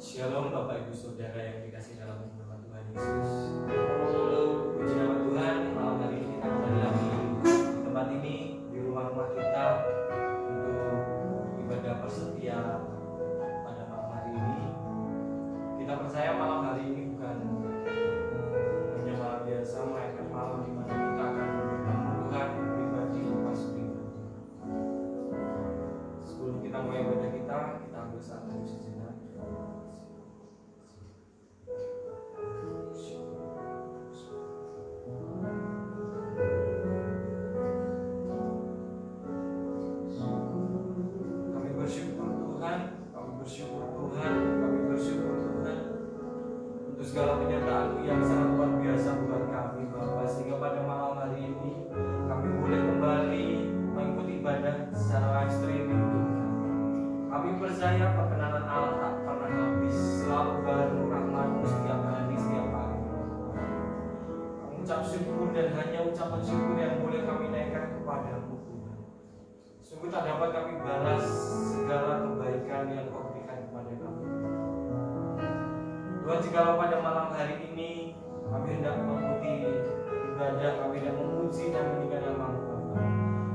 Shalom Bapak Ibu Saudara yang dikasih dalam nama Tuhan Yesus. Puji nama Tuhan, malam hari ini kita kembali lagi di tempat ini, di rumah-rumah kita untuk ibadah persetia pada malam hari ini. Kita percaya malam hari ini bukan hanya malam biasa, melainkan malam di mana kita akan bertemu Tuhan pribadi lepas pribadi. Sebelum kita mulai ibadah kita ambil saat teduh sejenak. Segala penyertaan yang sangat luar biasa buat kami Bapak, sehingga pada malam hari ini kami boleh kembali mengikuti ibadah secara live streaming Tuhan. Kami percaya perkenanan Allah tak pernah habis, selalu baru rahmat-Mu setiap hari, setiap hari. Kami ucap syukur dan hanya ucapan syukur yang boleh kami naikkan kepada-Mu Tuhan. Sungguh tak dapat kami balas segala kebaikan yang Kau berikan kepada kami Tuhan. Jikalau pada malam hari ini kami hendak mengikuti ibadah, kami hendak memuji dan meninggikan nama-Mu Bapa.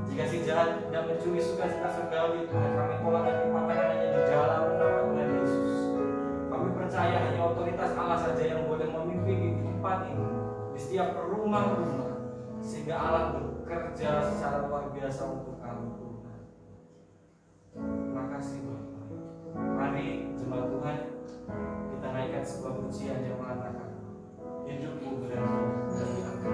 Jika si jahat hendak mencuri sukacita surgawi Tuhan, kami tolak dan kepatakan hanya di dalam nama Tuhan Yesus. Kami percaya hanya otoritas Allah saja yang boleh memimpin di tempat ini, di setiap rumah-rumah, sehingga Allah bekerja secara luar biasa untuk kami Tuhan. Terima kasih Bapak. Mari jemaat Tuhan, kita naikkan sebuah pujian yang mengatakan hidupku berada dari aku.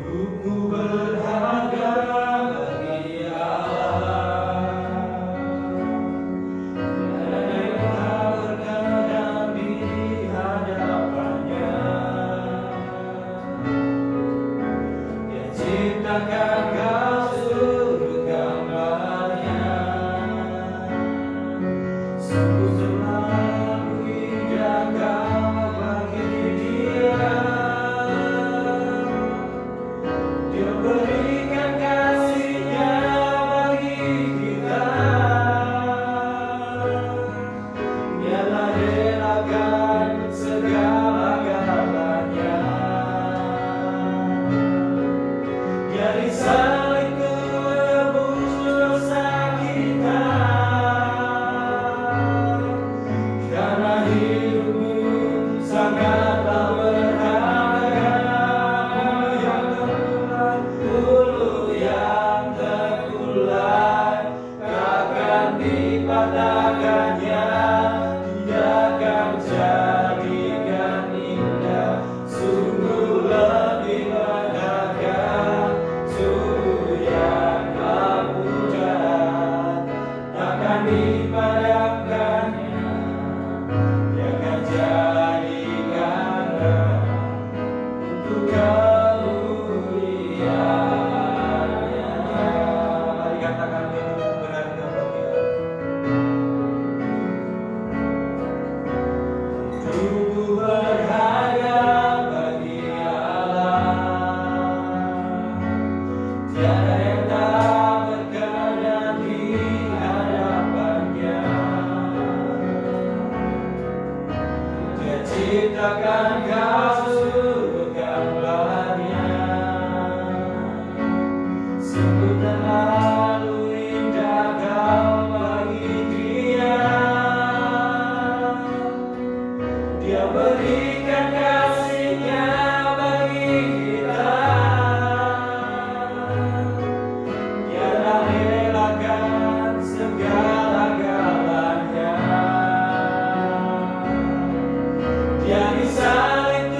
Hidupku berharga bagi Yang di salib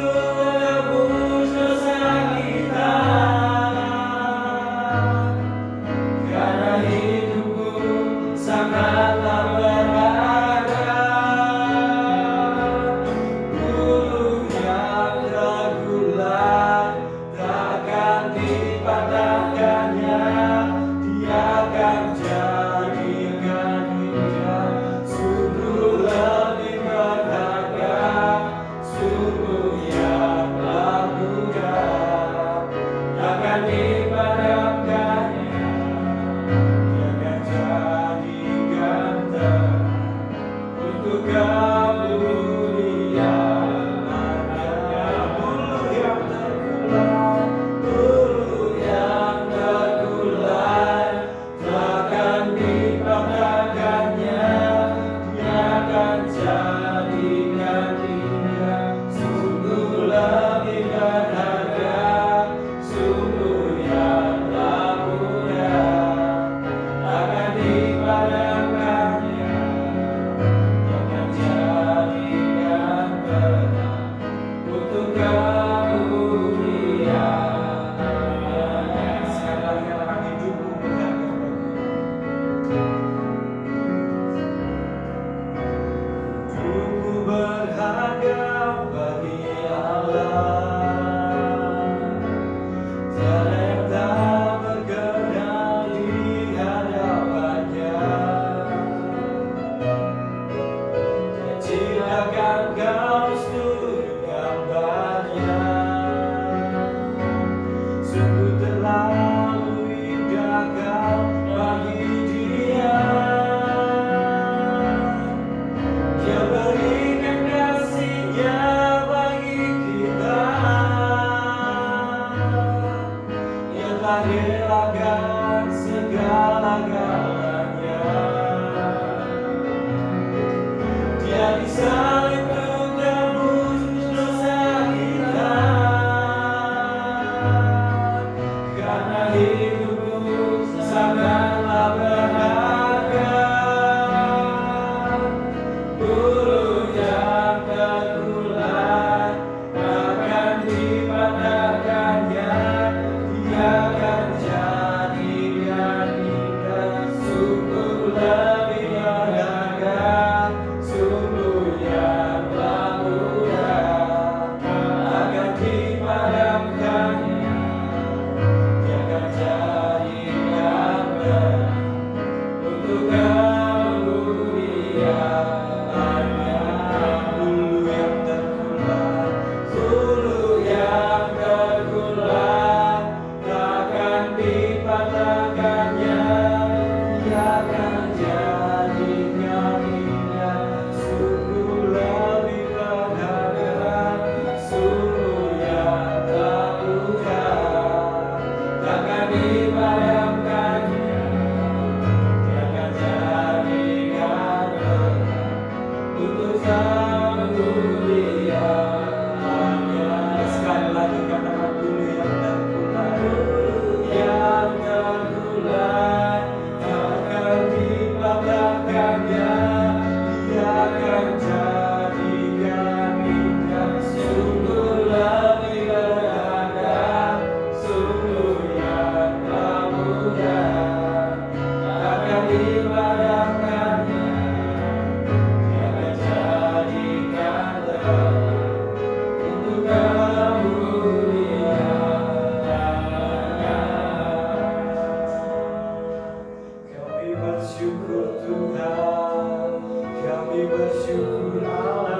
Tuhan, kami bersyukur Allah.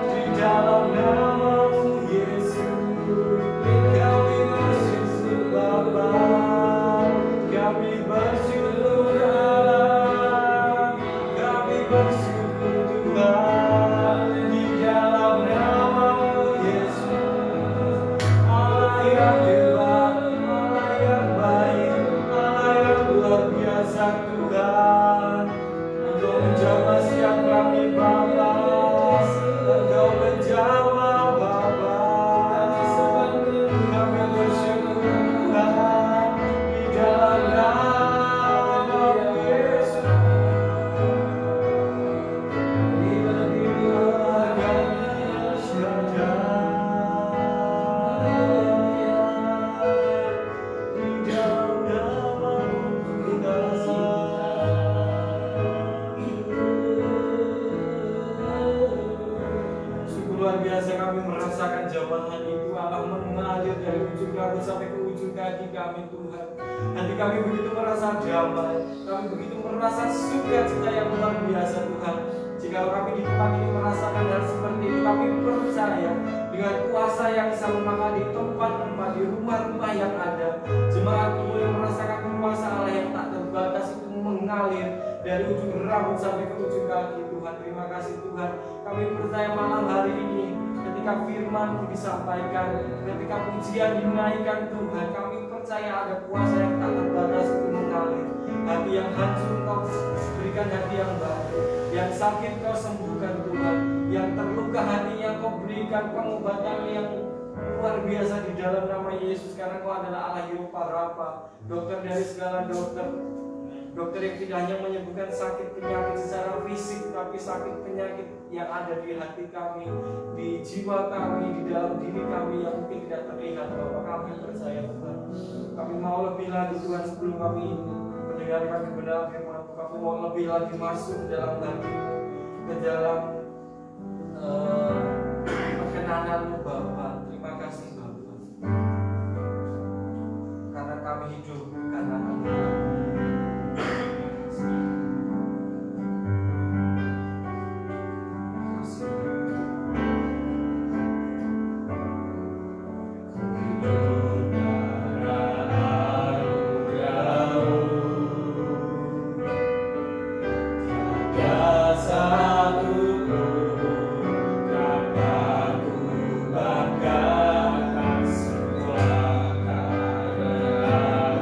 Di dalam nama-Mu Yesus, kami bersyukur Bapa, kami bersyukur Allah, kami bersyukur Tuhan. Di dalam nama-Mu Yesus, Allah yang hebat, Allah yang baik, Allah yang luar biasa Tuhan. Engkau menjamah setiap kami Bapa, Engkau menjamah Bapa. Kami bersyukur Tuhan di dalam nama-Mu Yesus. Sungguh luar biasa kami merasakan jamahan itu, Allah mengalir dari ujung rambut sampai ke ujung kaki kami Tuhan. Hati kami begitu merasa damai, kami begitu merasa sukacita yang luar biasa Tuhan. Jika kami di tempat ini merasakan hal seperti itu, kami percaya dengan kuasa yang sama maka di tempat-tempat, di rumah-rumah yang ada, jemaat boleh merasakan kuasa Allah yang tak terbatas itu mengalir dari ujung rambut sampai ke ujung kaki Tuhan. Terima kasih Tuhan. Kami percaya malam hari ini ketika firman disampaikan, ketika pujian dinaikkan Tuhan, kami percaya ada kuasa yang tak terbatas itu mengalir. Hati yang hancur Kau berikan hati yang baru, yang sakit Kau sembuhkan Tuhan, yang terluka hatinya Kau berikan pengobatan yang luar biasa di dalam nama Yesus. Karena Kau adalah Allah Yehovah Rafa, dokter dari segala dokter, dokter yang tidak hanya menyembuhkan sakit penyakit secara fisik, tapi sakit penyakit yang ada di hati kami, di jiwa kami, di dalam diri kami yang mungkin tidak terlihat. Bapak, kami percaya Tuhan. Kami mau lebih lagi Tuhan sebelum kami mendengarkan kebenaran firman. Kami mau lebih lagi masuk ke dalam hati, ke dalam perkenanan-Mu Bapa. Terima kasih Bapa, karena kami hidup karena Engkau.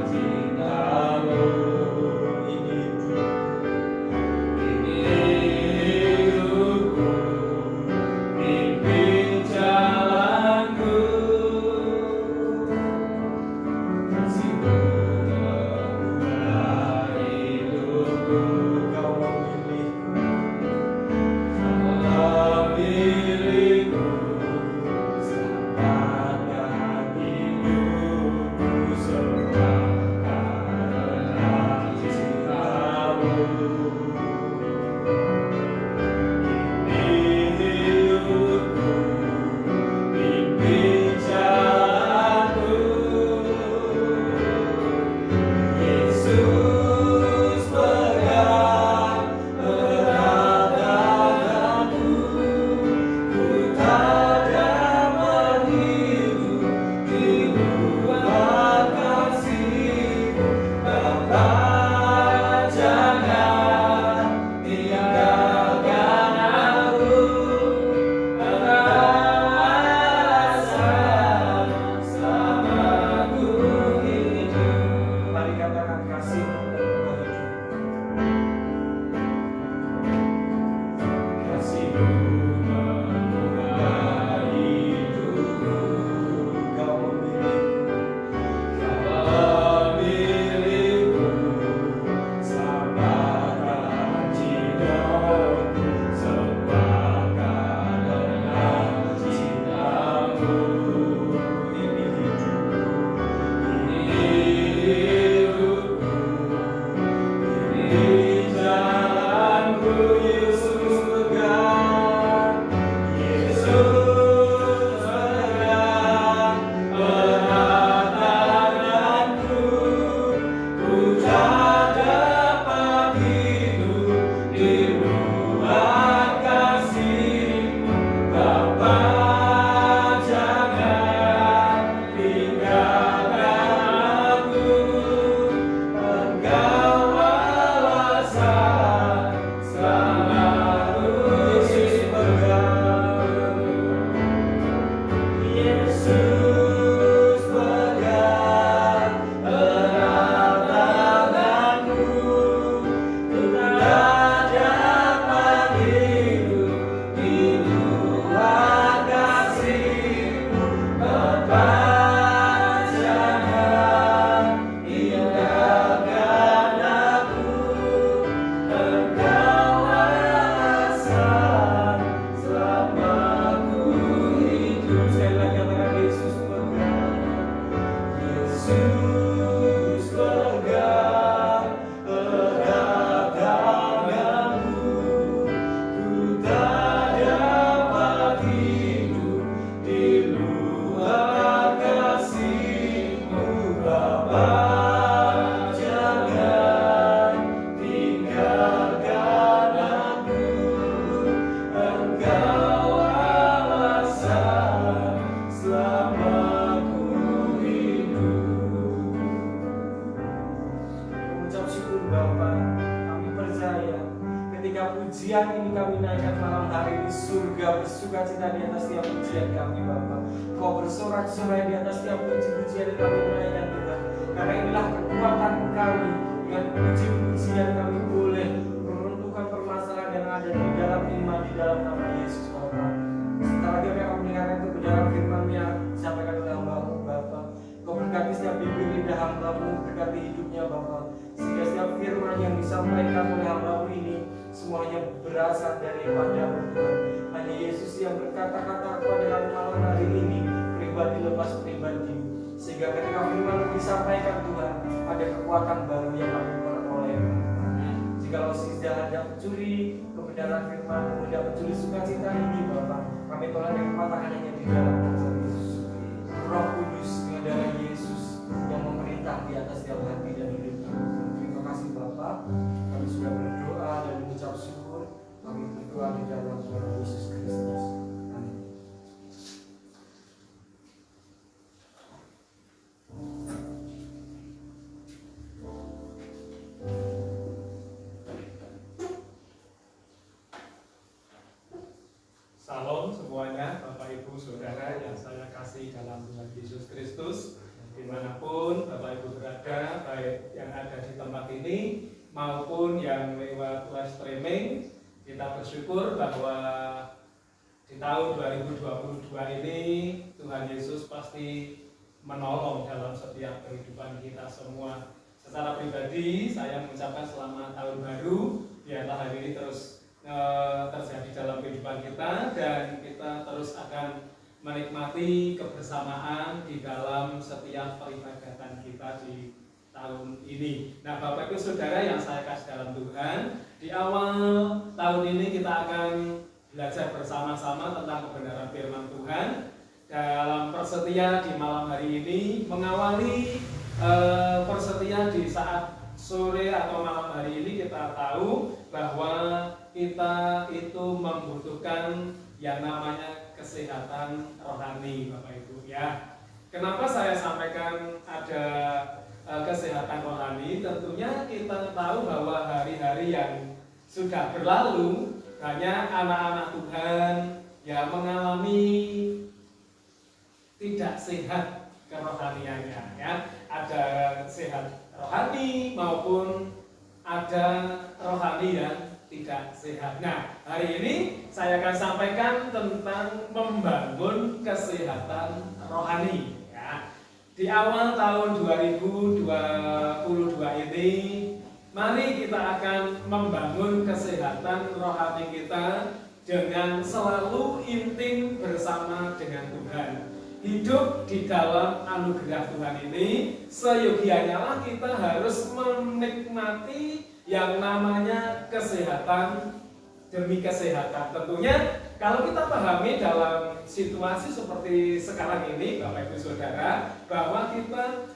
Cinta mengucap syukur Bapa. Kami percaya ketika pujian ini kami naikkan malam hari ini, surga bersuka cita di atas tiap pujian kami Bapa. Kau bersorak-sorai di atas tiap puji-pujian yang kami naikkan Tuhan. Karena inilah kekuatan kami. Dengan puji-pujian kami boleh meruntuhkan permasalahan yang ada di dalam iman, di dalam nama Yesus Bapa. Sebentar lagi kami akan mendengarkan itu kebenaran firman yang disampaikan oleh hamba-Mu Bapa. Kau berkati setiap bibir lidah hamba-Mu, berkati hidupnya Bapa. Sehingga setiap firman yang disampaikan oleh hamba-Mu ini semuanya berasal daripada-Mu Tuhan. Hanya Yesus yang berkata-kata kepada kami malam hari ini, pribadi lepas pribadi. Sehingga ketika firman disampaikan Tuhan, ada kekuatan baru yang kami peroleh. Jika masih hendak mencuri kebenaran firman, hendak mencuri sukacita ini Bapa, kami tolak dengan kepatahan hanya di dalam nama Yesus. Roh Kudus dengan darah Yesus yang memerintah di atas setiap hati dan hidup kami. Terima kasih Bapa, kami sudah berdoa dan mengucap syukur. Kami berdoa di dalam nama Yesus Kristus. Amin. Salam semuanya, Bapak Ibu Saudara yang saya kasih dalam Tuhan Yesus Kristus. Dimanapun Bapak Ibu berada, baik yang ada di tempat ini maupun yang lewat live streaming, kita bersyukur bahwa di tahun 2022 ini Tuhan Yesus pasti menolong dalam setiap kehidupan kita semua. Secara pribadi saya mengucapkan selamat tahun baru, biarlah hari ini terus terjadi dalam kehidupan kita dan kita terus akan menikmati kebersamaan di dalam setiap peribadatan kita di tahun ini. Nah, Bapak Ibu Saudara yang saya kasih dalam Tuhan, di awal tahun ini kita akan belajar bersama-sama tentang kebenaran firman Tuhan. Dalam persetia di malam hari ini mengawali persetia di saat sore atau malam hari ini, kita tahu bahwa kita itu membutuhkan yang namanya kesehatan rohani, Bapak Ibu ya. Kenapa saya sampaikan ada kesehatan rohani? Tentunya kita tahu bahwa hari-hari yang sudah berlalu banyak anak-anak Tuhan yang mengalami tidak sehat kerohaniannya ya. Ada sehat rohani maupun ada rohani yang tidak sehat. Nah, hari ini saya akan sampaikan tentang membangun kesehatan rohani ya. Di awal tahun 2022 ini, mari kita akan membangun kesehatan rohani kita dengan selalu intim bersama dengan Tuhan. Hidup di dalam anugerah Tuhan ini, seyogianya lah kita harus menikmati yang namanya kesehatan demi kesehatan. Tentunya kalau kita pahami dalam situasi seperti sekarang ini, Bapak Ibu Saudara, bahwa kita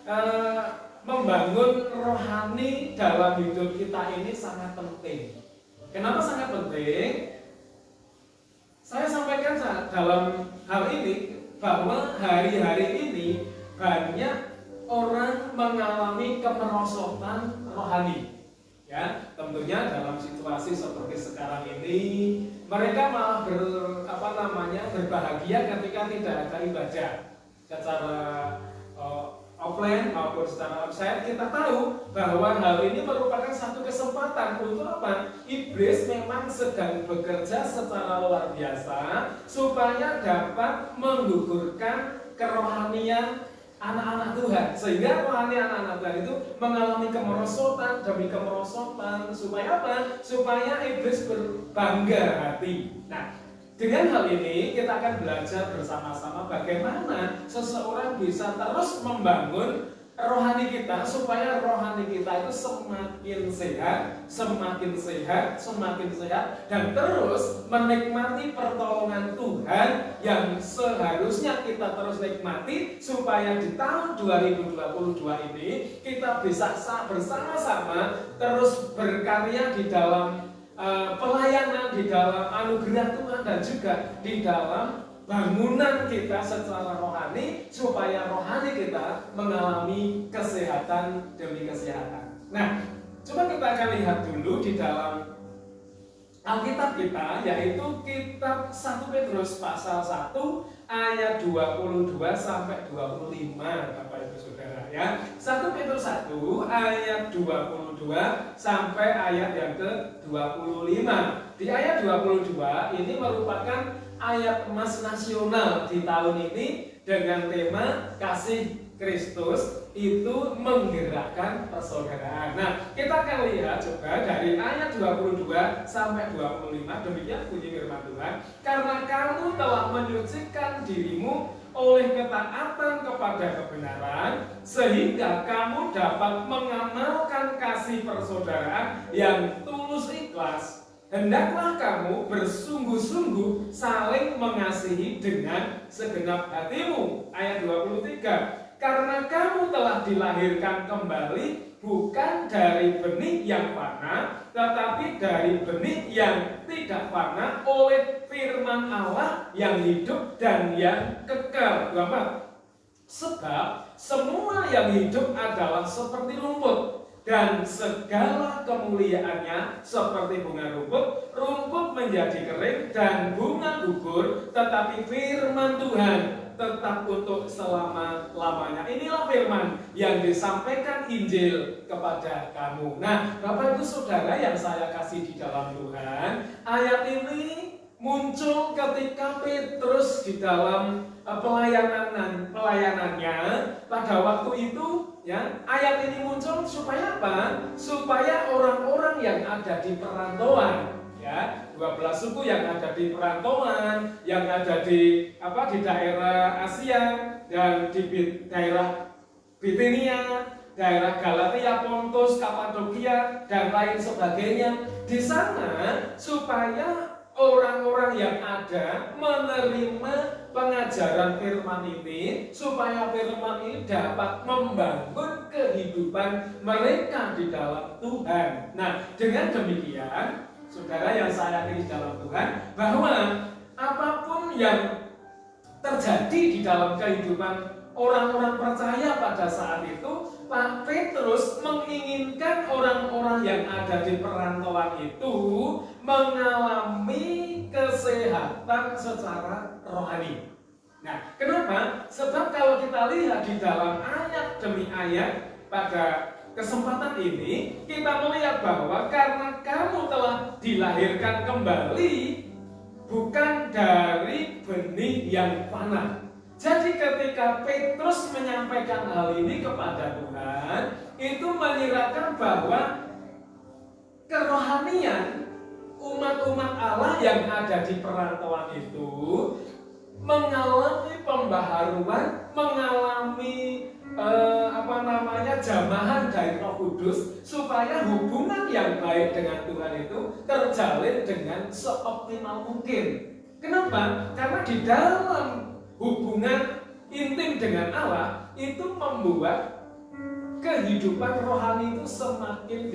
membangun rohani dalam hidup kita ini sangat penting. Kenapa sangat penting? Saya sampaikan dalam hal ini bahwa hari-hari ini banyak orang mengalami kemerosotan rohani. Ya, tentunya dalam situasi seperti sekarang ini mereka malah berbahagia ketika tidak ada ibadah secara offline maupun secara onsite. Kita tahu bahwa hal ini merupakan satu kesempatan untuk apa? Iblis memang sedang bekerja secara luar biasa supaya dapat menggugurkan kerohanian anak-anak Tuhan, sehingga rohani anak-anak Tuhan itu mengalami kemerosotan demi kemerosotan. Supaya apa? Supaya iblis berbangga hati. Nah, dengan hal ini kita akan belajar bersama-sama bagaimana seseorang bisa terus membangun rohani kita supaya rohani kita itu semakin sehat, semakin sehat dan terus menikmati pertolongan Tuhan yang seharusnya kita terus nikmati supaya di tahun 2022 ini kita bisa bersama-sama terus berkarya di dalam pelayanan, di dalam anugerah Tuhan dan juga di dalam bangunan kita secara rohani supaya rohani kita mengalami kesehatan demi kesehatan. Nah, Coba kita akan lihat dulu di dalam Alkitab kita, yaitu kitab 1 Petrus pasal 1 ayat 22 sampai 25, Bapak Ibu Saudara ya. 1 Petrus 1 ayat 22 sampai ayat yang ke-25. Di ayat 22 ini merupakan ayat emas nasional di tahun ini dengan tema kasih Kristus itu menggerakkan persaudaraan. Nah, kita akan lihat coba dari ayat 22 sampai 25, demikian bunyi firman Tuhan. Karena kamu telah menyucikan dirimu oleh ketaatan kepada kebenaran, sehingga kamu dapat mengamalkan kasih persaudaraan yang tulus ikhlas. Hendaklah kamu bersungguh-sungguh saling mengasihi dengan segenap hatimu. Ayat 23. Karena kamu telah dilahirkan kembali bukan dari benih yang fana, tetapi dari benih yang tidak fana oleh firman Allah yang hidup dan yang kekal. 24. Sebab semua yang hidup adalah seperti rumput, dan segala kemuliaannya seperti bunga rumput. Rumput menjadi kering dan bunga gugur, tetapi firman Tuhan tetap untuk selama-lamanya. Inilah firman yang disampaikan Injil kepada kamu. Nah, Bapak Ibu Saudara yang saya kasih di dalam Tuhan, ayat ini muncul ketika Petrus di dalam pelayanannya pada waktu itu. Ya, ayat ini muncul supaya apa? Supaya orang-orang yang ada di perantauan, ya, 12 suku yang ada di perantauan, yang ada di daerah Asia dan di daerah Bitinia, daerah Galatia, Pontus, Kapadokia dan lain sebagainya, di sana supaya orang-orang yang ada menerima pengajaran firman ini, supaya firman ini dapat membangun kehidupan mereka di dalam Tuhan. Nah, dengan demikian, saudara yang saya yakin di dalam Tuhan, bahwa apapun yang terjadi di dalam kehidupan orang-orang percaya pada saat itu, Pak Petrus menginginkan orang-orang yang ada di perantauan itu mengalami kesehatan secara rohani. Nah, kenapa? Sebab kalau kita lihat di dalam ayat demi ayat pada kesempatan ini, kita melihat bahwa karena kamu telah dilahirkan kembali bukan dari benih yang fana. Jadi ketika Petrus menyampaikan hal ini kepada Tuhan, itu menyiratkan bahwa kerohanian umat-umat Allah yang ada di perantauan itu mengalami pembaharuan, mengalami jamahan dari Roh Kudus, supaya hubungan yang baik dengan Tuhan itu terjalin dengan seoptimal mungkin. Kenapa? Karena di dalam hubungan intim dengan Allah itu membuat kehidupan rohani itu semakin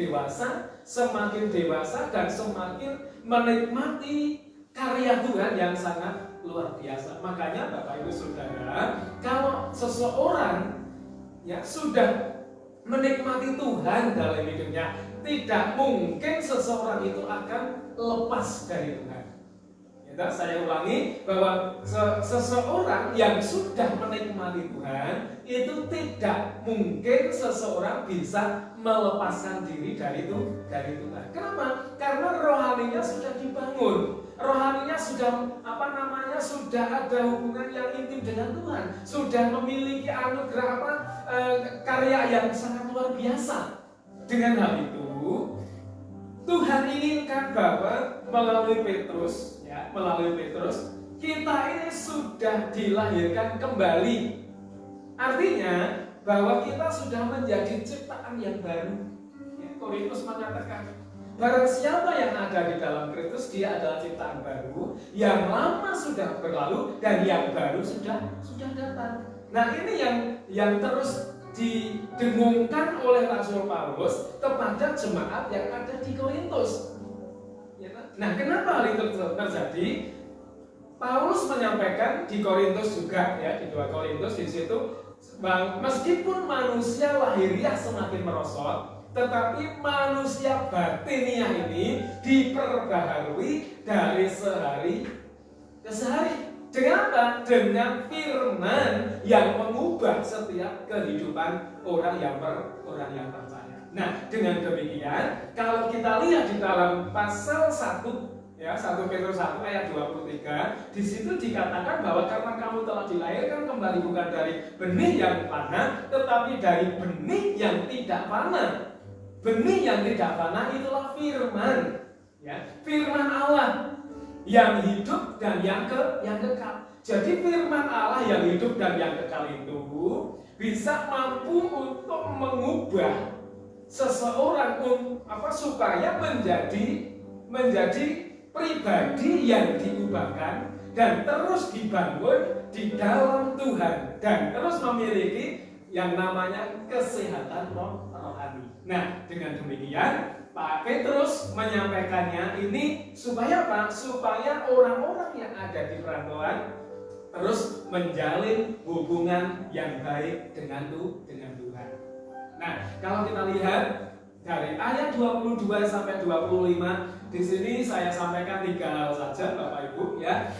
dewasa dan semakin menikmati karya Tuhan yang sangat luar biasa. Makanya Bapak Ibu Saudara, kalau seseorang sudah menikmati Tuhan dalam hidupnya, tidak mungkin seseorang itu akan lepas dari Tuhan. Saya ulangi bahwa seseorang yang sudah menikmati Tuhan itu tidak mungkin seseorang bisa melepaskan diri dari Tuhan. Kenapa? Karena rohaninya sudah dibangun, rohaninya sudah sudah ada hubungan yang intim dengan Tuhan, sudah memiliki anugerah karya yang sangat luar biasa. Dengan hal itu, Tuhan inginkan bahwa melalui Petrus, kita ini sudah dilahirkan kembali. Artinya bahwa kita sudah menjadi ciptaan yang baru. Korintus mengatakan, barang siapa yang ada di dalam Kristus, dia adalah ciptaan baru. Yang lama sudah berlalu dan yang baru sudah datang. Nah, ini yang terus didengungkan oleh Rasul Paulus kepada jemaat yang ada di Korintus. Nah, kenapa hal itu terjadi? Paulus menyampaikan di Korintus juga, di 2 Korintus di situ, meskipun manusia lahiriah semakin merosot, tetapi manusia batiniah ini diperbaharui dari sehari ke sehari. Dengan apa? Dengan firman yang mengubah setiap kehidupan orang yang percaya. Nah, dengan demikian, kalau kita lihat di dalam pasal 1 ya, 1 Petrus 1 ayat 23, di situ dikatakan bahwa karena kamu telah dilahirkan kembali bukan dari benih yang panah, tetapi dari benih yang tidak panah. Benih yang tidak panah itulah firman, ya, firman Allah yang hidup dan yang kekal. Jadi firman Allah yang hidup dan yang kekal itu bisa mampu untuk mengubah seseorang supaya menjadi pribadi yang diubahkan dan terus dibangun di dalam Tuhan dan terus memiliki yang namanya kesehatan rohani. Nah, dengan demikian Pak Petrus menyampaikannya ini supaya apa? Supaya orang-orang yang ada di perantauan terus menjalin hubungan yang baik dengan Tuhan. Nah, kalau kita lihat dari ayat 22 sampai 25, di sini saya sampaikan 3 hal saja Bapak Ibu ya.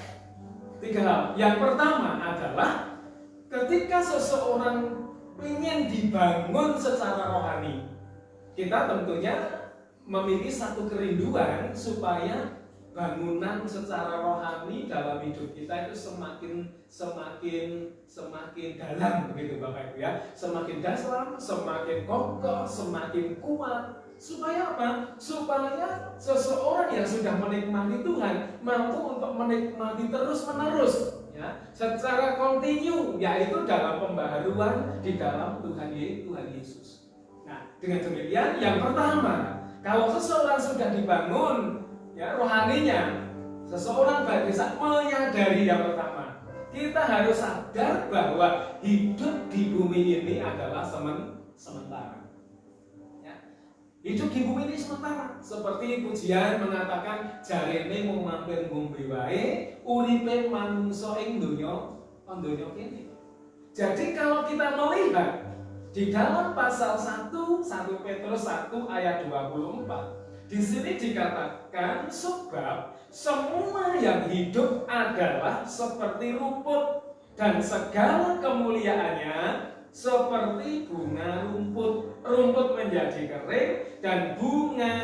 3 hal. Yang pertama adalah ketika seseorang ingin dibangun secara rohani, kita tentunya memiliki satu kerinduan supaya bangunan secara rohani dalam hidup kita itu semakin dalam begitu Bapak Ibu ya, semakin dalam, semakin kokoh, semakin kuat. Supaya apa? Supaya seseorang yang sudah menikmati Tuhan mampu untuk menikmati terus-menerus ya, secara kontinu, yaitu dalam pembaharuan di dalam Tuhan Yesus. Nah, dengan demikian yang pertama, kalau seseorang sudah dibangun ya rohaninya, seseorang bisa menyadari yang pertama, kita harus sadar bahwa hidup di bumi ini adalah sementara. Ya. Hidup di bumi ini sementara. Seperti pujian mengatakan, jarene mung mampir ngombe wae, uripe manungsa ing donya kene. Jadi kalau kita melihat di dalam pasal 1 Petrus 1 ayat 24, di sini dikatakan sebab semua yang hidup adalah seperti rumput dan segala kemuliaannya seperti bunga rumput. Rumput menjadi kering dan bunga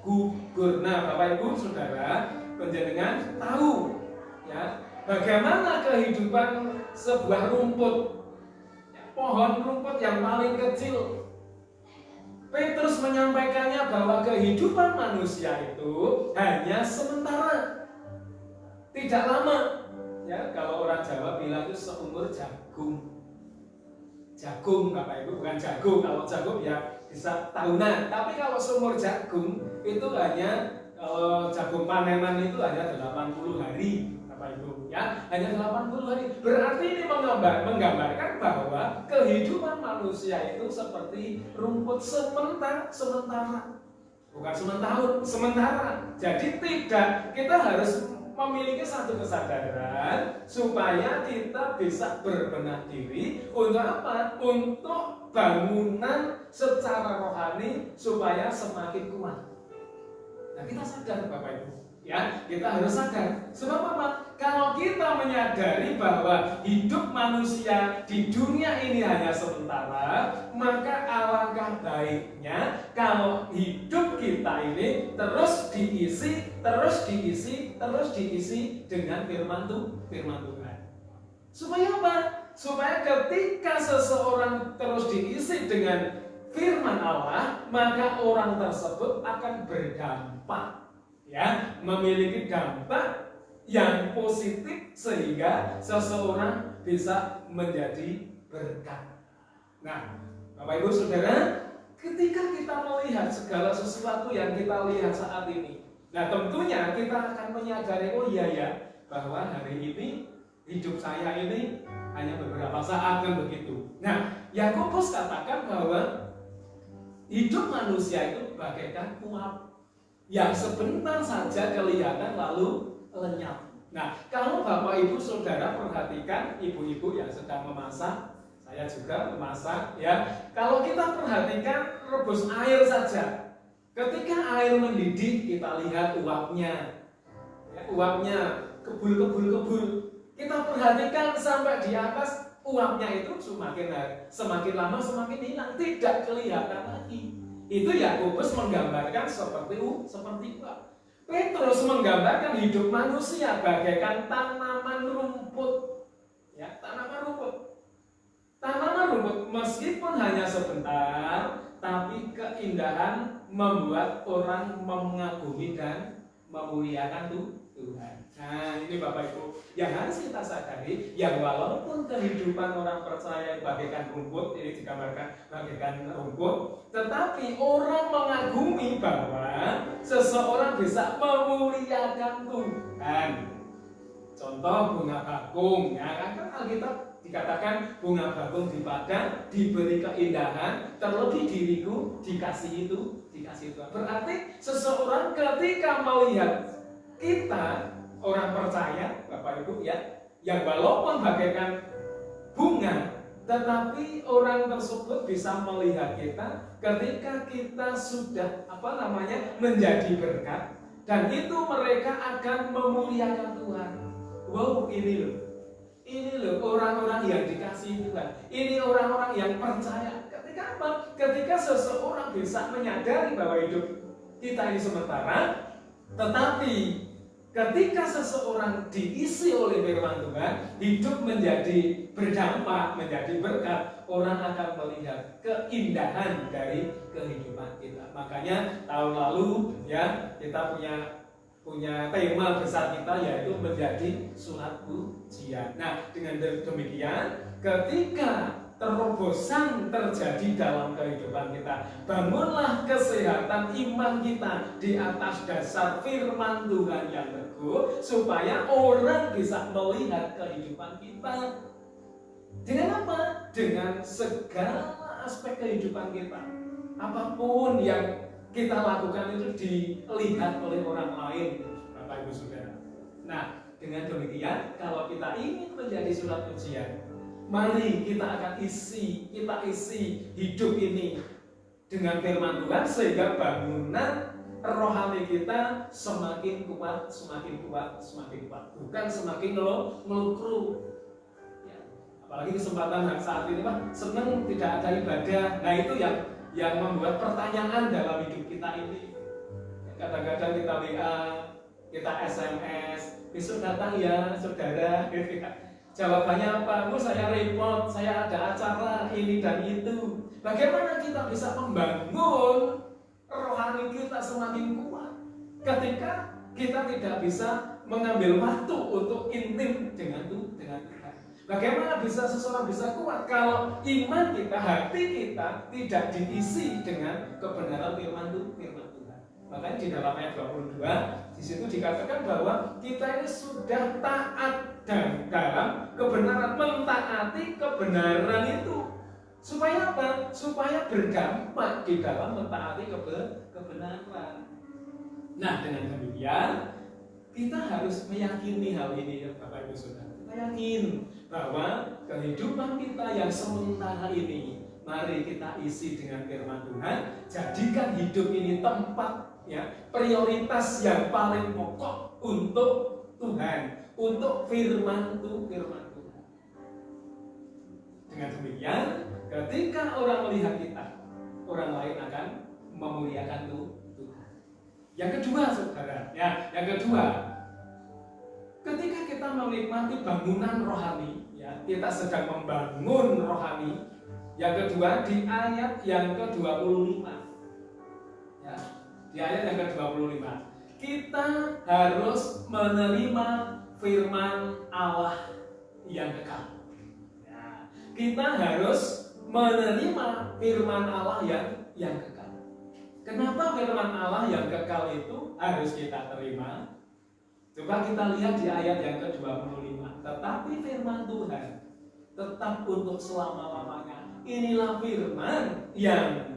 gugur. Nah, Bapak Ibu Saudara, panjenengan tahu ya bagaimana kehidupan sebuah rumput. Pohon rumput yang paling kecil. Petrus menyampaikannya bahwa kehidupan manusia itu hanya sementara, tidak lama. Ya, kalau orang Jawa bilang itu seumur jagung. Jagung, Bapak Ibu, bukan jagung. Kalau jagung ya bisa tahunan. Tapi kalau seumur jagung itu hanya jagung panenan itu hanya 80 hari. Bapak Ibu ya, hanya 80 hari. Berarti ini menggambarkan bahwa kehidupan manusia itu seperti rumput sementara. Bukan sementara. Jadi kita harus memiliki satu kesadaran supaya kita bisa berbenah diri untuk apa? Untuk bangunan secara rohani supaya semakin kuat. Nah, kita sadar Bapak Ibu ya, kita harus sadar. Sebab apa? Kalau kita menyadari bahwa hidup manusia di dunia ini hanya sementara, maka alangkah baiknya kalau hidup kita ini terus diisi dengan firman Tuhan. Supaya apa? Supaya ketika seseorang terus diisi dengan firman Allah, maka orang tersebut akan berdampak ya, memiliki dampak yang positif sehingga seseorang bisa menjadi berkat. Nah, Bapak Ibu Saudara, ketika kita melihat segala sesuatu yang kita lihat saat ini, nah tentunya kita akan menyadari, oh iya ya, bahwa hari ini hidup saya ini hanya beberapa saat kan begitu. Nah, Yakobus katakan bahwa hidup manusia itu bagaikan uap yang sebentar saja kelihatan lalu lenyap. Nah, kalau Bapak Ibu Saudara perhatikan ibu-ibu yang sedang memasak, Saya juga memasak ya. Kalau kita perhatikan rebus air saja, ketika air mendidih kita lihat uapnya, ya, uapnya kebul. Kita perhatikan sampai di atas uapnya itu semakin lama semakin hilang, tidak kelihatan lagi. Itu Yakobus menggambarkan seperti uap. Petrus menggambarkan hidup manusia bagaikan tanaman rumput. Ya, tanaman rumput meskipun hanya sebentar, tapi keindahan membuat orang mengagumi dan memuliakan Tuhan. Nah, ini Bapak Ibu yang harus kita sadari, yang walaupun kehidupan orang percaya bagaikan rumput, ini digambarkan bagaikan rumput, tetapi orang mengagumi bahwa seseorang bisa memuliakan Tuhan. Contoh bunga bakung, ya kan Alkitab dikatakan bunga bakung di padang diberi keindahan, terlebih diriku dikasih Tuhan. Berarti seseorang ketika melihat kita orang percaya, Bapak Ibu ya, yang walaupun bagaikan bunga, tetapi orang tersebut bisa melihat kita ketika kita sudah menjadi berkat, dan itu mereka akan memuliakan Tuhan. Wow, ini loh orang-orang yang dikasihi Tuhan. Ini orang-orang yang percaya. Ketika apa? Ketika seseorang bisa menyadari bahwa hidup kita ini sementara, tetapi ketika seseorang diisi oleh firman Tuhan, hidup menjadi berdampak, menjadi berkat, orang akan melihat keindahan dari kehidupan kita. Makanya tahun lalu ya kita punya tema besar kita, yaitu menjadi surat pujian. Nah, dengan demikian ketika terobosan terjadi dalam kehidupan kita, bangunlah kesehatan iman kita di atas dasar firman Tuhan yang teguh, supaya orang bisa melihat kehidupan kita. Dengan apa? Dengan segala aspek kehidupan kita. Apapun yang kita lakukan itu dilihat oleh orang lain, Bapak Ibu Saudara. Nah, dengan demikian kalau kita ingin menjadi surat pujian, mari kita akan isi hidup ini dengan firman Tuhan, sehingga bangunan rohani kita semakin kuat, bukan semakin melukruk. Ya, apalagi kesempatan saat ini Pak, senang tidak ada ibadah. Nah, itu yang membuat pertanyaan dalam hidup kita ini. Kadang-kadang kita WA, kita SMS, besok datang ya saudara. Jawabannya apa? Saya repot, saya ada acara ini dan itu. Bagaimana kita bisa membangun rohani kita semakin kuat ketika kita tidak bisa mengambil waktu untuk intim dengan Tuhan? Bagaimana seseorang bisa kuat kalau iman kita, hati kita tidak diisi dengan kebenaran firman Tuhan? Makanya di dalam ayat 22 di situ dikatakan bahwa kita ini sudah taat dan dalam kebenaran, mentaati kebenaran itu. Supaya apa? Supaya berdampak di dalam mentaati kebenaran. Nah, dengan demikian kita harus meyakini hal ini, ya Bapak Ibu Saudara. Kita yakin bahwa kehidupan kita yang sementara ini, mari kita isi dengan firman Tuhan. Jadikan hidup ini tempat, ya, prioritas yang paling pokok untuk Tuhan, untuk firman Tuhan. Dengan demikian, ketika orang melihat kita, orang lain akan memuliakan Tuhan. Yang kedua, saudara, yang kedua, ketika kita menikmati bangunan rohani, ya, kita sedang membangun rohani. Yang kedua, di ayat yang ke-25, ya, di ayat yang ke-25, kita harus menerima firman Allah yang kekal. Ya, kita harus menerima firman Allah yang kekal. Kenapa firman Allah yang kekal itu harus kita terima? Coba kita lihat di ayat yang ke-25. Tetapi firman Tuhan tetap untuk selama-lamanya. Inilah firman yang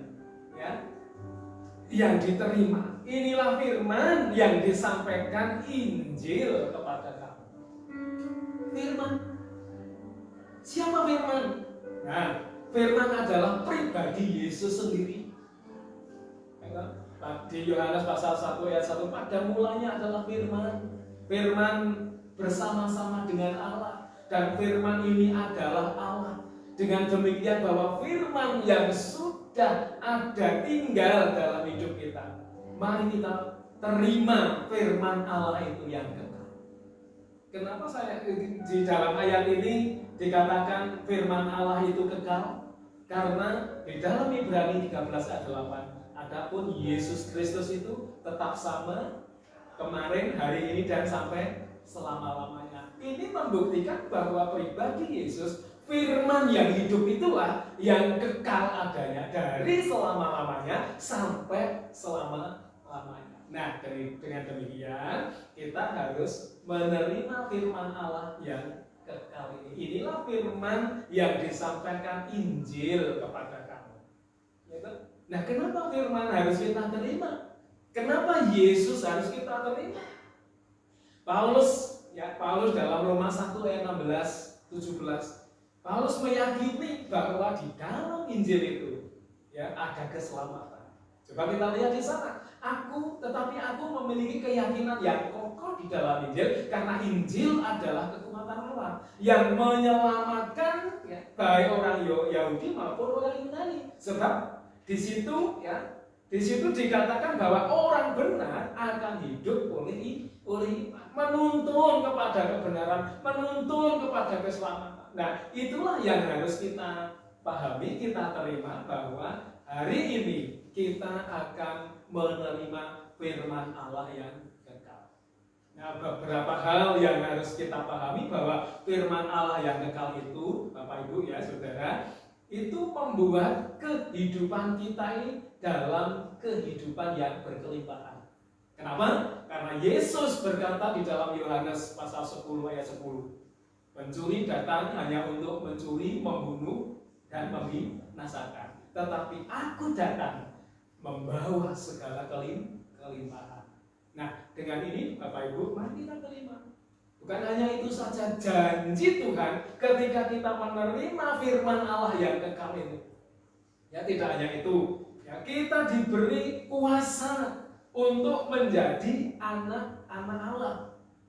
diterima. Inilah firman yang disampaikan Injil kepada kamu. Firman. Siapa firman? Nah, firman adalah pribadi Yesus sendiri. Di Yohanes pasal 1 ayat 1, pada mulanya adalah firman. Firman bersama-sama dengan Allah, dan firman ini adalah Allah. Dengan demikian bahwa firman yang sudah ada tinggal dalam hidup kita. Mari kita terima firman Allah itu yang kekal. Kenapa saya di dalam ayat ini dikatakan firman Allah itu kekal? Karena di dalam Ibrani 13 ayat 8, adapun Yesus Kristus itu tetap sama kemarin, hari ini, dan sampai selama-lamanya. Ini membuktikan bahwa pribadi Yesus, firman yang hidup itulah yang kekal adanya dari selama-lamanya sampai selama-lamanya. Nah, dengan demikian kita harus menerima firman Allah yang kekal ini. Inilah firman yang disampaikan Injil kepada kamu. Nah, kenapa firman harus kita terima? Kenapa Yesus harus kita terima? Paulus dalam Roma 1 ayat 16-17, Paulus meyakini bahwa di dalam Injil itu ada keselamatan. Coba kita lihat di sana. Tetapi aku memiliki keyakinan yang kokoh di dalam Injil, karena Injil adalah kekuatan Allah yang menyelamatkan baik orang Yahudi maupun orang Yunani. Sebab di situ dikatakan bahwa orang benar akan hidup oleh iman, menuntun kepada kebenaran, menuntun kepada keselamatan. Nah, itulah yang harus kita pahami, kita terima, bahwa hari ini kita akan menerima firman Allah yang kekal. Nah, beberapa hal yang harus kita pahami bahwa firman Allah yang kekal itu, Bapak Ibu ya Saudara, itu membuat kehidupan kita ini dalam kehidupan yang berkelimpahan. Kenapa? Karena Yesus berkata di dalam Yohanes pasal 10 ayat 10, pencuri datang hanya untuk mencuri, membunuh, dan membinasakan. Tetapi aku datang membawa segala kelimpahan. Nah, dengan ini Bapak Ibu, mari kita terima. Bukan hanya itu saja, janji Tuhan ketika kita menerima firman Allah yang kekal ini. Tidak hanya itu, kita diberi kuasa untuk menjadi anak-anak Allah.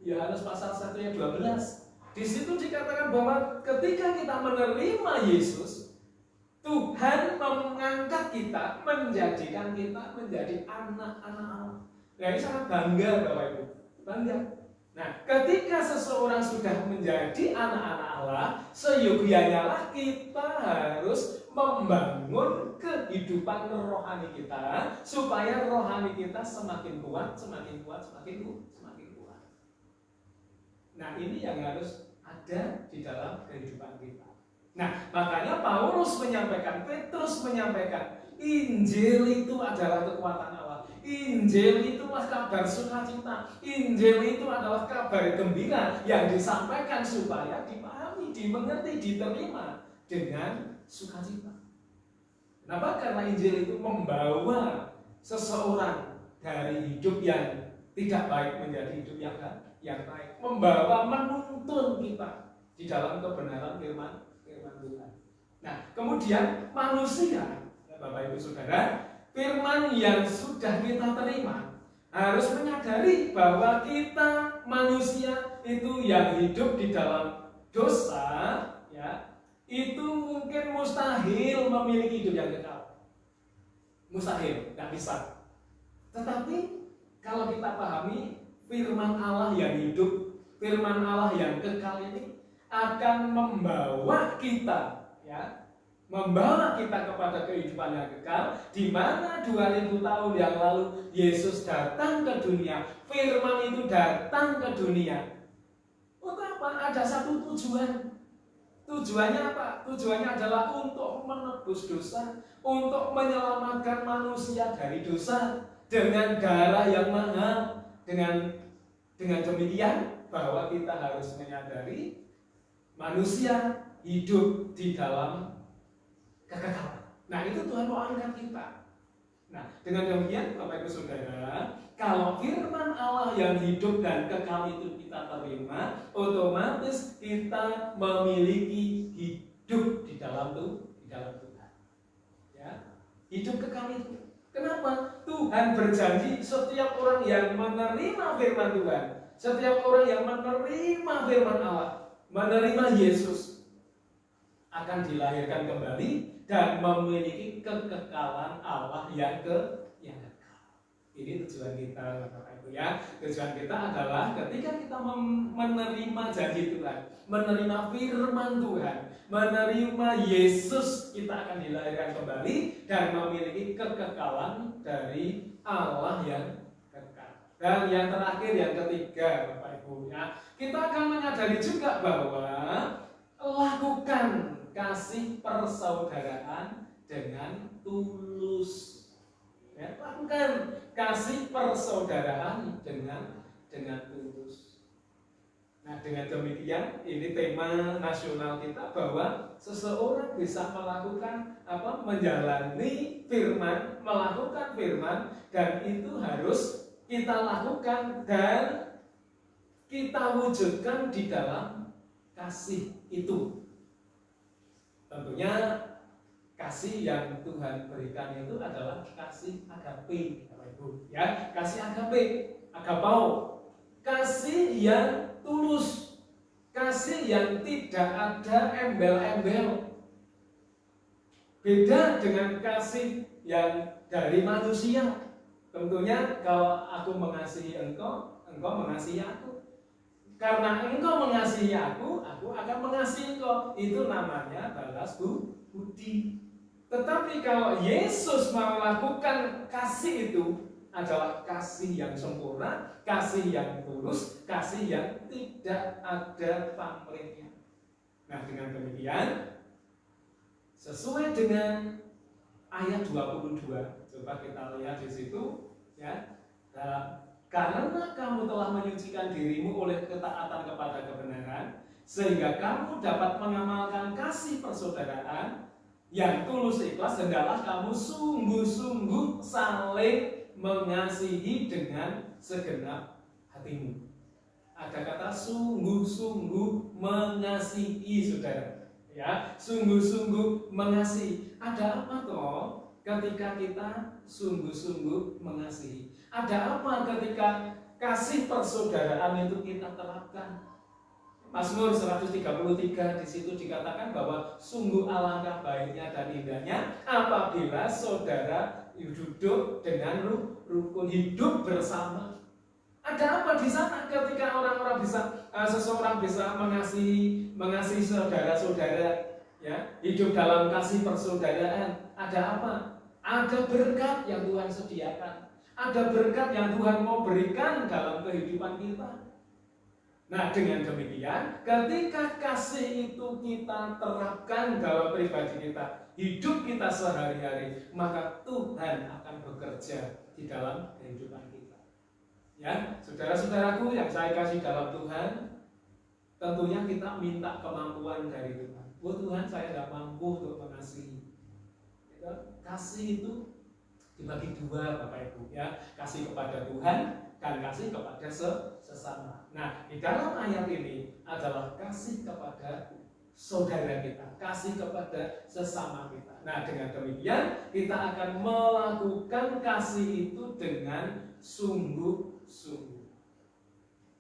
Yohanes pasal 1 ayat 12. Di situ dikatakan bahwa ketika kita menerima Yesus, Tuhan mengangkat kita, menjadikan kita menjadi anak-anak Allah. Nah, ini sangat bangga Bapak Ibu, bangga. Nah, ketika seseorang sudah menjadi anak-anak Allah, seyogianya lah kita harus membangun kehidupan rohani kita, supaya rohani kita semakin kuat, semakin kuat, semakin kuat. Nah, ini yang harus ada di dalam kehidupan kita. Nah, makanya Paulus menyampaikan, Petrus menyampaikan, Injil itu adalah kekuatan Allah. Injil itu adalah kabar sukacita. Injil itu adalah kabar gembira yang disampaikan supaya dipahami, dimengerti, diterima dengan sukacita. Kenapa? Karena Injil itu membawa seseorang dari hidup yang tidak baik menjadi hidup yang baik, membawa, menuntun kita di dalam kebenaran firman Tuhan. Nah, kemudian manusia, Bapak Ibu Saudara, firman yang sudah kita terima harus menyadari bahwa kita manusia itu yang hidup di dalam dosa, itu mungkin mustahil memiliki hidup yang kekal. Mustahil, nggak bisa. Tetapi kalau kita pahami firman Allah yang hidup, firman Allah yang kekal ini akan membawa kita kepada kehidupan yang kekal, di mana 2000 tahun yang lalu Yesus datang ke dunia, firman itu datang ke dunia. Untuk apa? Ada satu tujuan. Tujuannya apa? Tujuannya adalah untuk menebus dosa, untuk menyelamatkan manusia dari dosa dengan darah yang mahal. Dengan demikian bahwa kita harus menyadari manusia hidup di dalam kekekalan. Nah, itu Tuhan mau angkat kita. Nah, dengan demikian Bapak Ibu Saudara, kalau firman Allah yang hidup dan kekal itu kita terima, otomatis kita memiliki hidup di dalam Tuhan. Ya, hidup kekal itu. Kenapa? Tuhan berjanji setiap orang yang menerima firman Tuhan, setiap orang yang menerima firman Allah, menerima Yesus, akan dilahirkan kembali dan memiliki kekekalan Allah yang kekal. Ini tujuan kita, Bapak Ibu ya. Tujuan kita adalah ketika kita menerima janji Tuhan, menerima firman Tuhan, menerima Yesus, kita akan dilahirkan kembali dan memiliki kekekalan dari Allah yang kekal. Dan yang terakhir, yang ketiga, Bapak Ibu ya, kita akan menyadari juga bahwa lakukan kasih persaudaraan dengan tulus. Ya, lakukan kasih persaudaraan dengan tulus. Nah, dengan demikian ini tema nasional kita bahwa seseorang bisa melakukan menjalani firman, melakukan firman, dan itu harus kita lakukan dan kita wujudkan di dalam kasih itu. Tentunya kasih yang Tuhan berikan itu adalah kasih agape, Bapak Ibu. Ya, kasih agape, agapao. Kasih yang tulus. Kasih yang tidak ada embel-embel. Beda dengan kasih yang dari manusia. Tentunya kalau aku mengasihi engkau, engkau mengasihi aku. Karena engkau mengasihi aku akan mengasihi engkau. Itu namanya balas budi. Tetapi kalau Yesus melakukan kasih itu adalah kasih yang sempurna, kasih yang tulus, kasih yang tidak ada pamrihnya. Nah, dengan demikian sesuai dengan ayat 22, coba kita lihat di situ ya. Karena kamu telah menyucikan dirimu oleh ketaatan kepada kebenaran, sehingga kamu dapat mengamalkan kasih persaudaraan yang tulus ikhlas, hendaklah kamu sungguh-sungguh saling mengasihi dengan segenap hatimu. Ada kata sungguh-sungguh mengasihi, saudara. Ya, sungguh-sungguh mengasihi. Ada apa toh ketika kita sungguh-sungguh mengasihi? Ada apa ketika kasih persaudaraan itu kita terapkan? Mazmur 133 di situ dikatakan bahwa sungguh alangkah baiknya dan indahnya apabila saudara duduk dengan rukun, hidup bersama. Ada apa di sana ketika orang-orang bisa, seseorang bisa mengasihi saudara-saudara, ya, hidup dalam kasih persaudaraan? Ada apa? Ada berkat yang Tuhan sediakan, ada berkat yang Tuhan mau berikan dalam kehidupan kita. Nah, dengan demikian, ketika kasih itu kita terapkan dalam pribadi kita, hidup kita sehari-hari, maka Tuhan akan bekerja di dalam kehidupan kita. Ya, saudara-saudaraku yang saya kasih dalam Tuhan, tentunya kita minta kemampuan dari Tuhan. Oh Tuhan, saya tidak mampu untuk mengasihi. Kasih itu dibagi dua, Bapak Ibu, ya. Kasih kepada Tuhan dan kasih kepada sesama. Nah, di dalam ayat ini adalah kasih kepada saudara kita, kasih kepada sesama kita. Nah, dengan demikian kita akan melakukan kasih itu dengan sungguh-sungguh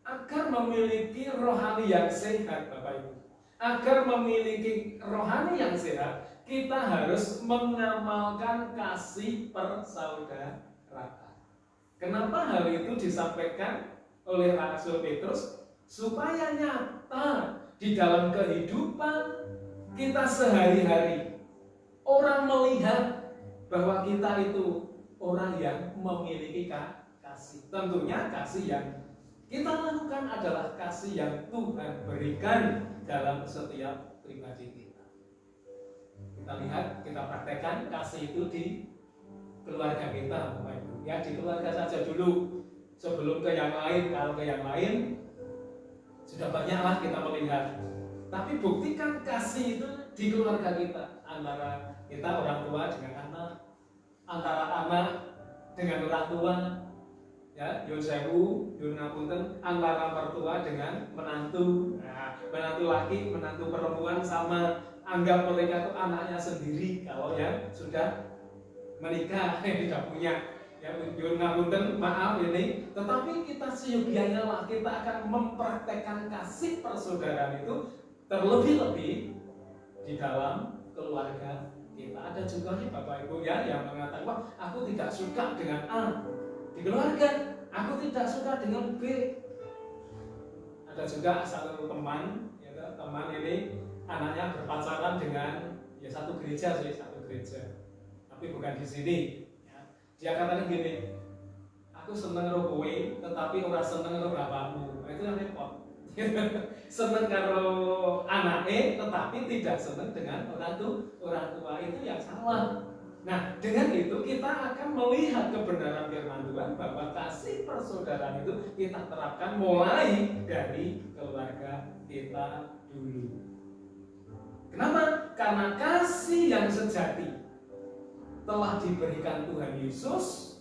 agar memiliki rohani yang sehat, Bapak Ibu. Agar memiliki rohani yang sehat, kita harus mengamalkan kasih persaudaraan. Kenapa hal itu disampaikan oleh Rasul Petrus? Supaya nyata di dalam kehidupan kita sehari-hari, orang melihat bahwa kita itu orang yang memiliki kasih. Tentunya kasih yang kita lakukan adalah kasih yang Tuhan berikan dalam setiap pribadi kita. Kita lihat, kita praktekkan kasih itu di keluarga kita, Bapak Ibu. Ya, di keluarga saja dulu, sebelum ke yang lain. Kalau ke yang lain sudah banyaklah kita melihat. Tapi buktikan kasih itu di keluarga kita, antara kita orang tua dengan anak, antara anak dengan orang tua, ya, yun sewu, yun ngapunten, antara mertua dengan menantu. Nah, menantu laki, menantu perempuan sama anggap mereka itu anaknya sendiri kalau yang sudah menikah, yang tidak punya. Ya, ngapunten, maaf ini, tetapi kita seyogianya lah kita akan mempraktekkan kasih persaudaraan itu terlebih-lebih di dalam keluarga kita. Ada juga nih Bapak Ibu ya yang mengatakan, wah aku tidak suka dengan A di keluarga, aku tidak suka dengan B. Ada juga satu teman, ya, teman ini anaknya berpacaran dengan ya satu gereja sih, satu gereja, tapi bukan di sini. Dia katakan gini, aku seneng karo kowe, tetapi ora seneng karo bapakmu. Nah, itu yang repot. Seneng karo anaknya, tetapi tidak seneng dengan orang tua. Itu yang salah. Nah, dengan itu kita akan melihat kebenaran firman Tuhan bahwa kasih persaudaraan itu kita terapkan mulai dari keluarga kita dulu. Kenapa? Karena kasih yang sejati telah diberikan Tuhan Yesus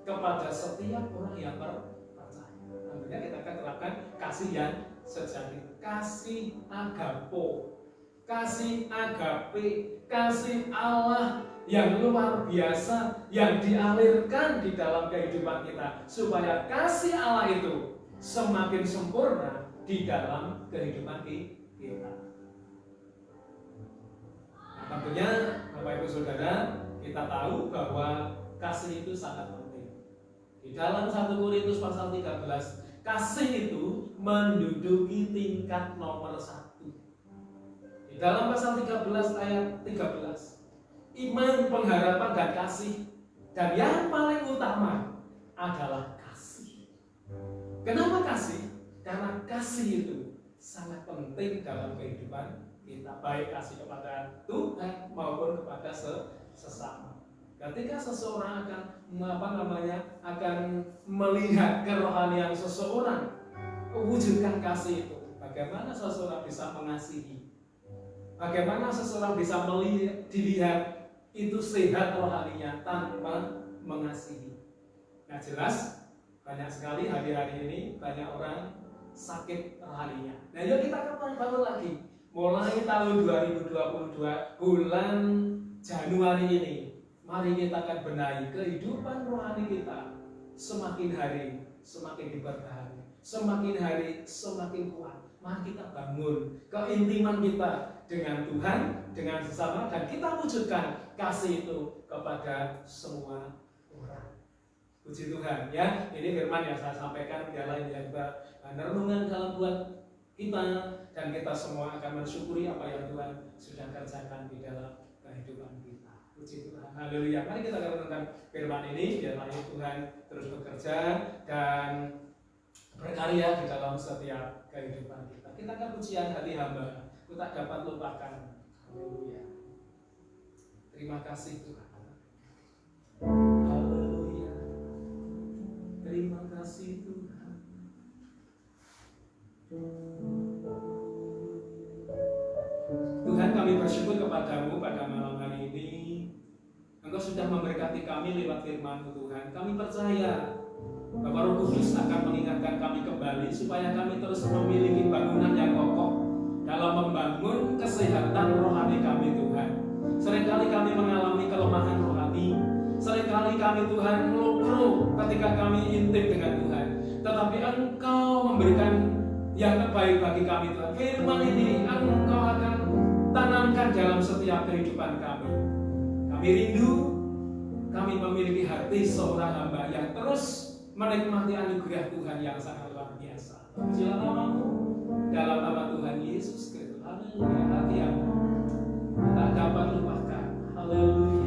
kepada setiap orang yang percaya. Tentunya kita akan terapkan kasih yang sejati, kasih agapo, kasih agape, kasih Allah yang luar biasa yang dialirkan di dalam kehidupan kita supaya kasih Allah itu semakin sempurna di dalam kehidupan kita. Nah, tentunya Bapak Ibu Saudara, kita tahu bahwa kasih itu sangat penting. Di dalam 1 Korintus pasal 13, kasih itu menduduki tingkat nomor 1. Di dalam pasal 13 ayat 13, iman, pengharapan, dan kasih. Dan yang paling utama adalah kasih. Kenapa kasih? Karena kasih itu sangat penting dalam kehidupan kita, baik kasih kepada Tuhan maupun kepada sesama. Ketika seseorang akan melihat kerohanian seseorang, wujudkan kasih itu. Bagaimana seseorang bisa mengasihi? Bagaimana seseorang bisa dilihat itu sehat rohaninya tanpa mengasihi? Nah, jelas banyak sekali hari-hari ini banyak orang sakit rohaninya. Nah, yuk kita bangun lagi. Mulai tahun 2022 bulan Januari ini, mari kita akan benahi kehidupan rohani kita. Semakin hari semakin diberkati, semakin hari semakin kuat. Mari kita bangun keintiman kita dengan Tuhan, dengan sesama, dan kita wujudkan kasih itu kepada semua orang. Puji Tuhan ya. Ini firman yang saya sampaikan, biarlah ini juga renungan dalam buat kita, dan kita semua akan mensyukuri apa yang Tuhan sudah kerjakan di dalam kehidupan kita. Puji Tuhan, haleluya. Mari kita renungkan firman ini, biarlah Tuhan terus bekerja dan berkarya di dalam setiap kehidupan kita. Kita akan pujian hati hamba, ku tak dapat lupakan. Haleluya. Terima kasih Tuhan. Haleluya. Terima kasih Tuhan. Tuhan, kami bersyukur kepadamu pada malam hari ini. Engkau sudah memberkati kami lewat firman-Mu Tuhan. Kami percaya bahwa Roh Kudus akan mengingatkan kami kembali supaya kami terus memiliki bangunan yang kokoh dalam membangun kesehatan rohani kami Tuhan. Seringkali kami mengalami kelemahan rohani. Seringkali kami Tuhan lupa ketika kami intim dengan Tuhan. Tetapi Engkau memberikan yang terbaik bagi kami Tuhan. Firman ini Engkau akan tanamkan dalam setiap kehidupan kami. Kami rindu, kami memiliki hati seorang hamba yang terus menikmati anugerah Tuhan yang sangat luar biasa. Pujilah nama-Mu dalam nama Tuhan Yesus Kristus. Haleluya. Hati yang tak dapat lupakan. Haleluya.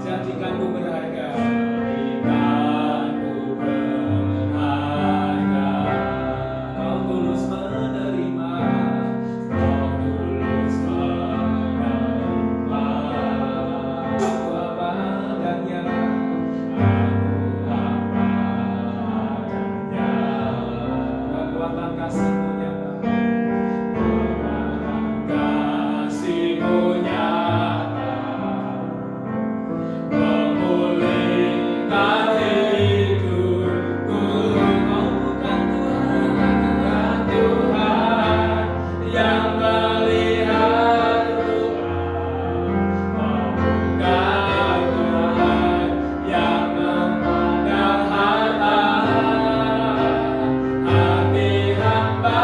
Jadikanku berharga, berikanku kasih-Mu nyata. Kasih-Mu nyata, memulihkan hidupku. Kau bukan Tuhan yang melihat rupa. Kau bukan Tuhan yang memandang harta. Hati hamba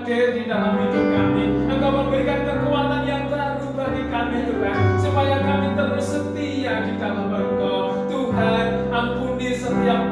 hadir di dalam hidup kami. Engkau memberikan kekuatan yang baru bagi kami Tuhan, supaya kami terus setia di dalam Engkau. Tuhan, ampuni setiap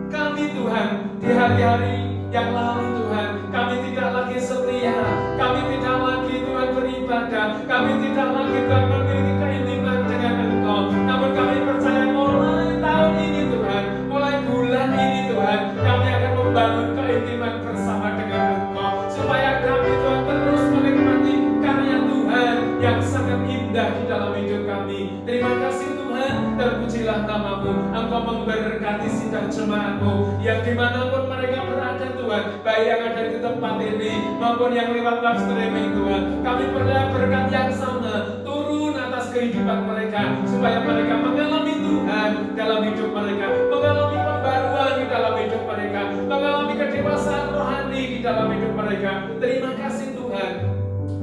kami Tuhan di hari-hari yang lalu Tuhan. Kami tidak lagi setia, kami tidak lagi Tuhan beribadah, kami tidak lagi Tuhan memiliki keintiman dengan Engkau. Namun kami percaya mulai tahun ini Tuhan, mulai bulan ini Tuhan, kami akan membangun keintiman bersama dengan Engkau, supaya kami Tuhan terus menikmati karya Tuhan yang sangat indah di dalam hidup kami. Terima kasih Tuhan, terpujilah nama-Mu. Engkau memberkati sidang jemaat-Mu yang dimanapun mereka berada Tuhan, baik yang ada di tempat ini maupun yang lewat live streaming Tuhan. Kami percaya berkat yang sama turun atas kehidupan mereka, supaya mereka mengalami Tuhan dalam hidup mereka, mengalami pembaruan di dalam hidup mereka, mengalami kedewasaan rohani di dalam hidup mereka. Terima kasih Tuhan,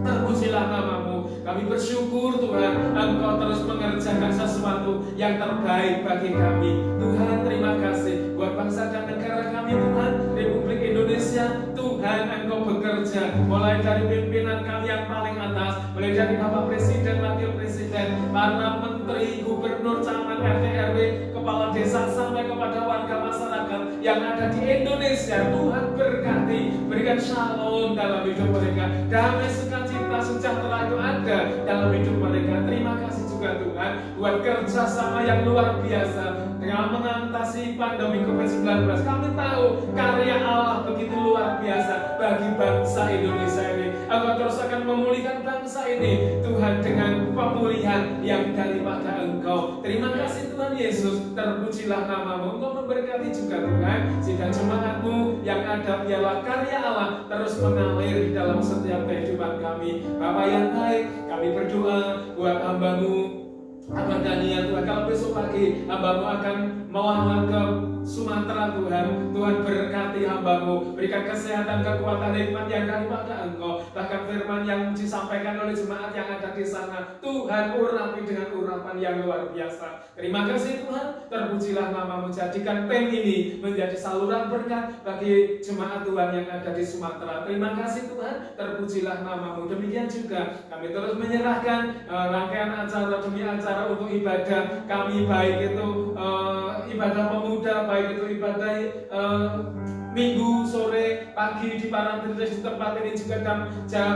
terpujilah nama-Mu. Kami bersyukur Tuhan, Engkau terus mengerjakan sesuatu yang terbaik bagi kami. Tuhan, terima kasih buat bangsa dan negara kami Tuhan, Republik Indonesia. Tuhan, Engkau bekerja mulai dari pimpinan kami yang paling atas, mulai dari Bapak Presiden, Wakil Presiden, para menteri, gubernur, camat, RT, RW, kepala desa, sampai kepada warga masyarakat yang ada di Indonesia. Tuhan berkati, berikan shalom dalam hidup mereka, damai, sukacita, sejahtera itu ada dalam hidup mereka. Terima kasih juga Tuhan buat kerjasama yang luar biasa dalam mengatasi pandemi COVID-19. Kami tahu karya Allah begitu luar biasa bagi bangsa Indonesia ini. Engkau terus akan memulihkan bangsa ini Tuhan, dengan pemulihan yang daripada Engkau. Terima kasih Tuhan Yesus, terpujilah nama-Mu. Engkau memberkati juga Tuhan sidang jemaat-Mu yang ada, biarlah karya Allah terus mengalir di dalam setiap kehidupan kami. Bapa yang baik, kami berdoa buat hamba-Mu Abang Daniel Tuhan. Kalau besok pagi hamba-Mu akan melawat ke Sumatera Tuhan, Tuhan berkati hamba-Mu, berikan kesehatan, kekuatan, hikmat yang daripada Engkau. Bahkan firman yang disampaikan oleh jemaat yang ada di sana, Tuhan urapi dengan urapan yang luar biasa. Terima kasih Tuhan, terpujilah nama-Mu. Jadikan PEM ini menjadi saluran berkat bagi jemaat Tuhan yang ada di Sumatera. Terima kasih Tuhan, terpujilah nama-Mu. Demikian juga kami terus menyerahkan rangkaian acara demi acara untuk ibadah kami, baik itu ibadah pemuda, baik itu ibadah minggu, sore, pagi di Parangtritis di tempat ini juga jam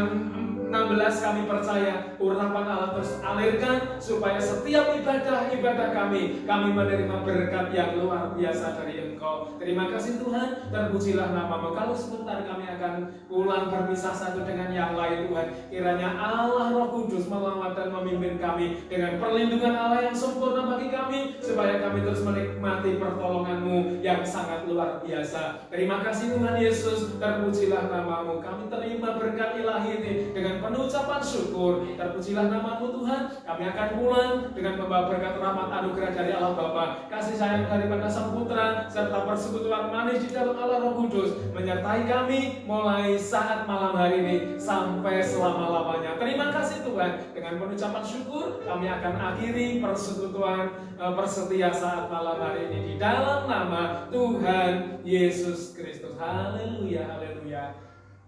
16 kami percaya urapan Allah terus alirkan, supaya setiap ibadah kami menerima berkat yang luar biasa dari Engkau. Terima kasih Tuhan, terpujilah nama-Mu. Kalau sebentar kami akan pulang berpisah satu dengan yang lain Tuhan, kiranya Allah Roh Kudus melawat dan memimpin kami dengan perlindungan Allah yang sempurna bagi kami, supaya kami terus menikmati pertolongan-Mu yang sangat luar biasa. Terima kasih Tuhan Yesus, terpujilah nama-Mu. Kami terima berkat ilahi ini dengan penuh ucapan syukur. Terpujilah nama-Mu Tuhan. Kami akan pulang dengan membawa berkat rahmat anugerah dari Allah Bapa, kasih sayang daripada Sang Putra, serta persekutuan manis di dalam Allah Roh Kudus menyertai kami mulai saat malam hari ini sampai selama-lamanya. Terima kasih Tuhan. Dengan pengucapan syukur kami akan akhiri persekutuan persetia saat malam hari ini di dalam nama Tuhan Yesus Kristus. Haleluya, haleluya.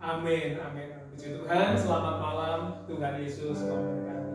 Amin, amin. Puji Tuhan, selamat malam. Tuhan Yesus memberkati.